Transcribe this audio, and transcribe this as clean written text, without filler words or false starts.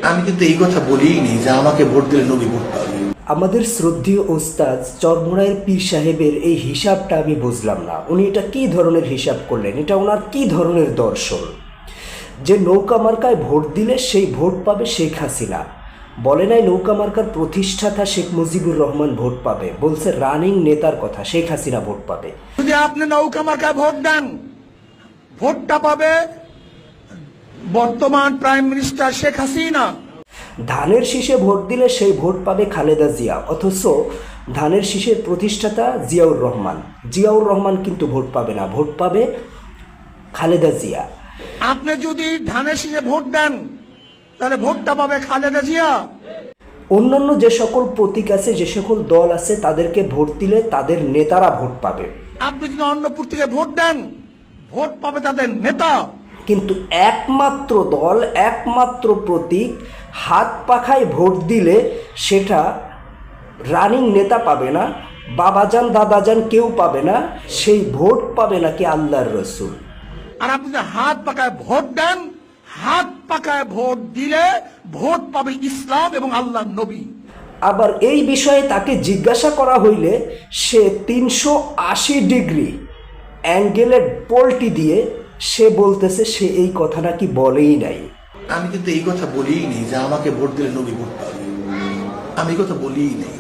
আমি কিন্তু এই কথা বলিনি যে আমাকে ভোট দিলে নবী ভোট পাবে। আমাদের শ্রদ্ধেয় ওস্তাদ চরমোনাইয়ের পীর সাহেবের এই হিসাবটা আমি বুঝলাম না। উনি এটা কী ধরনের হিসাব করলেন? এটা ওনার কী ধরনের দর্শন যে নৌকা মার্কায় ভোট দিলে সেই ভোট পাবে শেখ হাসিনা? বলে নাই নৌকা মার্কার প্রতিষ্ঠাতা শেখ মুজিবুর রহমান ভোট পাবে, বলছে রানিং নেতার কথা, শেখ হাসিনা ভোট পাবে। যদি আপনি নৌকা মার্কায় ভোট দেন, ভোটটা পাবে বর্তমান প্রাইম মিনিস্টার শেখ হাসিনা। ধানের শীষে ভোট দিলে সেই ভোট পাবে খালেদা জিয়া, অথচ ধানের শীষের প্রতিষ্ঠাতা জিয়াউর রহমান। জিয়াউর রহমান কিন্তু ভোট পাবে না, ভোট পাবে খালেদা জিয়া। আপনি যদি ধানের শীষে ভোট দেন তাহলে ভোটটা পাবে খালেদা জিয়া। অন্যান্য যে সকল প্রতীক আছে, যে সকল দল আছে, তাদেরকে ভোট দিলে তাদের নেতারা ভোট পাবে। আপনি যদি অন্য প্রতীকে ভোট দেন, ভোট পাবে তাদের নেতা। কিন্তু একমাত্র দল, একমাত্র প্রতীক, হাত পাখায় ভোট দিলে সেটা রানিং নেতা পাবে না, বাবাজান দাদাজান কেউ পাবে না, সেই ভোট পাবে নাকি আল্লাহর রসুল। আর আপনি যদি হাত পাকায় ভোট দেন, হাত পাকায় ভোট দিলে ভোট পাবে ইসলাম এবং আল্লাহর নবী। আবার এই বিষয়ে তাকে জিজ্ঞাসা করা হইলে সে 380 ডিগ্রি অ্যাঙ্গেলের পোল্টি দিয়ে সে বলতেছে সে এই কথা নাকি বলেই নাই। আমি কিন্তু এই কথা বলিনি যে আমাকে ভোট দিলে নবী ভোট পাবে। আমি এই কথা বলিই নাই।